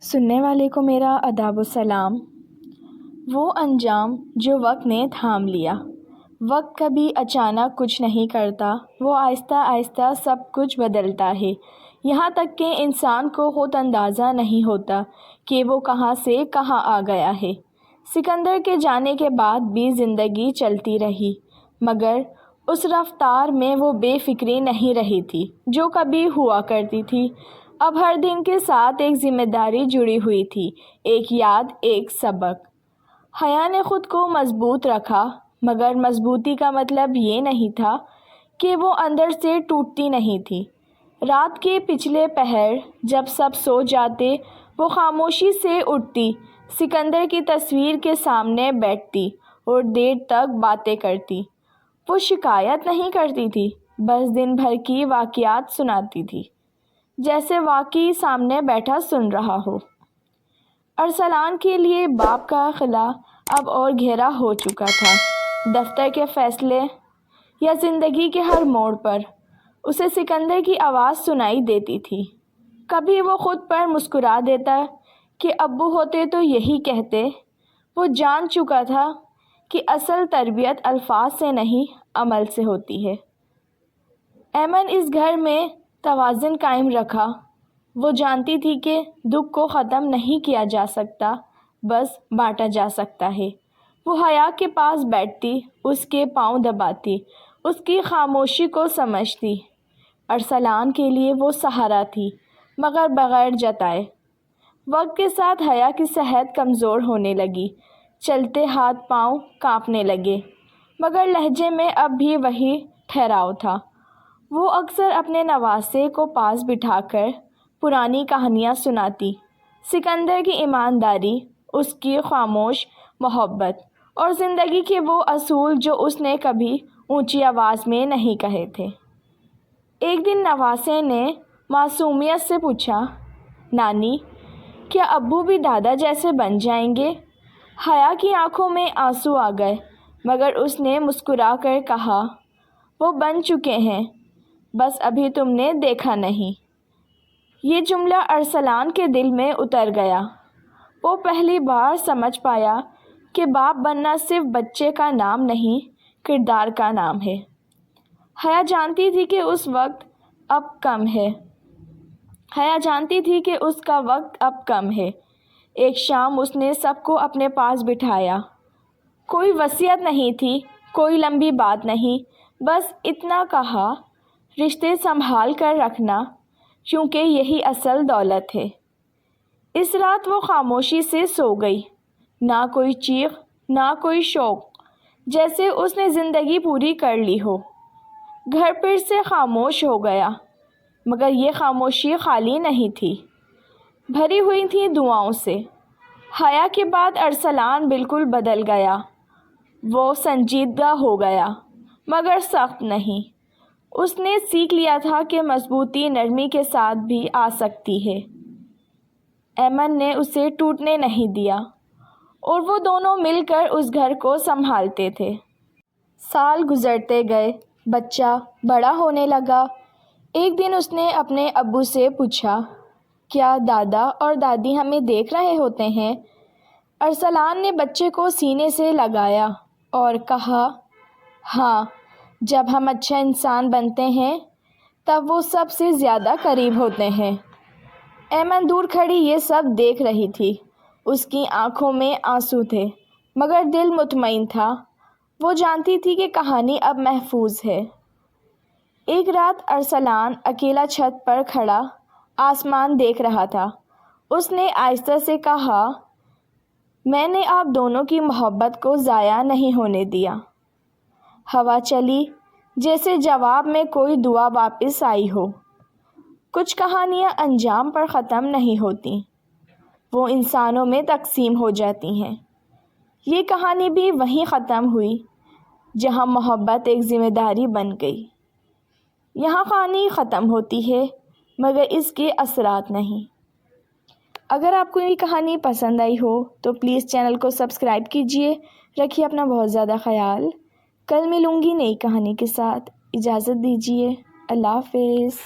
سننے والے کو میرا آداب و سلام۔ وہ انجام جو وقت نے تھام لیا۔ وقت کبھی اچانک کچھ نہیں کرتا، وہ آہستہ آہستہ سب کچھ بدلتا ہے، یہاں تک کہ انسان کو خود اندازہ نہیں ہوتا کہ وہ کہاں سے کہاں آ گیا ہے۔ سکندر کے جانے کے بعد بھی زندگی چلتی رہی، مگر اس رفتار میں وہ بے فکری نہیں رہی تھی جو کبھی ہوا کرتی تھی۔ اب ہر دن کے ساتھ ایک ذمہ داری جڑی ہوئی تھی، ایک یاد، ایک سبق۔ حیا نے خود کو مضبوط رکھا، مگر مضبوطی کا مطلب یہ نہیں تھا کہ وہ اندر سے ٹوٹتی نہیں تھی۔ رات کے پچھلے پہر جب سب سو جاتے، وہ خاموشی سے اٹھتی، سکندر کی تصویر کے سامنے بیٹھتی اور دیر تک باتیں کرتی۔ وہ شکایت نہیں کرتی تھی، بس دن بھر کی واقعات سناتی تھی، جیسے واقعی سامنے بیٹھا سن رہا ہو۔ ارسلان کے لیے باپ کا خلا اب اور گہرا ہو چکا تھا۔ دفتر کے فیصلے یا زندگی کے ہر موڑ پر اسے سکندر کی آواز سنائی دیتی تھی۔ کبھی وہ خود پر مسکرا دیتا کہ ابو ہوتے تو یہی کہتے۔ وہ جان چکا تھا کہ اصل تربیت الفاظ سے نہیں، عمل سے ہوتی ہے۔ ایمن اس گھر میں توازن قائم رکھا۔ وہ جانتی تھی کہ دکھ کو ختم نہیں کیا جا سکتا، بس بانٹا جا سکتا ہے۔ وہ حیا کے پاس بیٹھتی، اس کے پاؤں دباتی، اس کی خاموشی کو سمجھتی۔ ارسلان کے لیے وہ سہارا تھی، مگر بغیر جتائے۔ وقت کے ساتھ حیا کی صحت کمزور ہونے لگی، چلتے ہاتھ پاؤں کانپنے لگے، مگر لہجے میں اب بھی وہی ٹھہراؤ تھا۔ وہ اکثر اپنے نواسے کو پاس بٹھا کر پرانی کہانیاں سناتی، سکندر کی ایمانداری، اس کی خاموش محبت اور زندگی کے وہ اصول جو اس نے کبھی اونچی آواز میں نہیں کہے تھے۔ ایک دن نواسے نے معصومیت سے پوچھا، نانی، کیا ابو بھی دادا جیسے بن جائیں گے؟ حیا کی آنکھوں میں آنسو آ گئے، مگر اس نے مسکرا کر کہا، وہ بن چکے ہیں، بس ابھی تم نے دیکھا نہیں۔ یہ جملہ ارسلان کے دل میں اتر گیا۔ وہ پہلی بار سمجھ پایا کہ باپ بننا صرف بچے کا نام نہیں، کردار کا نام ہے۔ حیا جانتی تھی کہ اس کا وقت اب کم ہے۔ ایک شام اس نے سب کو اپنے پاس بٹھایا۔ کوئی وصیت نہیں تھی، کوئی لمبی بات نہیں، بس اتنا کہا، رشتے سنبھال کر رکھنا، کیونکہ یہی اصل دولت ہے۔ اس رات وہ خاموشی سے سو گئی، نہ کوئی چیخ، نہ کوئی شوق، جیسے اس نے زندگی پوری کر لی ہو۔ گھر پھر سے خاموش ہو گیا، مگر یہ خاموشی خالی نہیں تھی، بھری ہوئی تھی دعاؤں سے۔ حیا کے بعد ارسلان بالکل بدل گیا۔ وہ سنجیدہ ہو گیا، مگر سخت نہیں۔ اس نے سیکھ لیا تھا کہ مضبوطی نرمی کے ساتھ بھی آ سکتی ہے۔ ایمن نے اسے ٹوٹنے نہیں دیا، اور وہ دونوں مل کر اس گھر کو سنبھالتے تھے۔ سال گزرتے گئے، بچہ بڑا ہونے لگا۔ ایک دن اس نے اپنے ابو سے پوچھا، کیا دادا اور دادی ہمیں دیکھ رہے ہوتے ہیں؟ ارسلان نے بچے کو سینے سے لگایا اور کہا، ہاں، جب ہم اچھا انسان بنتے ہیں تب وہ سب سے زیادہ قریب ہوتے ہیں۔ ایمن دور کھڑی یہ سب دیکھ رہی تھی، اس کی آنکھوں میں آنسو تھے، مگر دل مطمئن تھا۔ وہ جانتی تھی کہ کہانی اب محفوظ ہے۔ ایک رات ارسلان اکیلا چھت پر کھڑا آسمان دیکھ رہا تھا۔ اس نے آہستہ سے کہا، میں نے آپ دونوں کی محبت کو ضائع نہیں ہونے دیا۔ ہوا چلی، جیسے جواب میں کوئی دعا واپس آئی ہو۔ کچھ کہانیاں انجام پر ختم نہیں ہوتیں، وہ انسانوں میں تقسیم ہو جاتی ہیں۔ یہ کہانی بھی وہیں ختم ہوئی جہاں محبت ایک ذمہ داری بن گئی۔ یہاں کہانی ختم ہوتی ہے، مگر اس کے اثرات نہیں۔ اگر آپ کو یہ کہانی پسند آئی ہو تو پلیز چینل کو سبسکرائب کیجیے۔ رکھیے اپنا بہت زیادہ خیال۔ کل ملوں گی نئی کہانی کے ساتھ، اجازت دیجیے، اللہ حافظ۔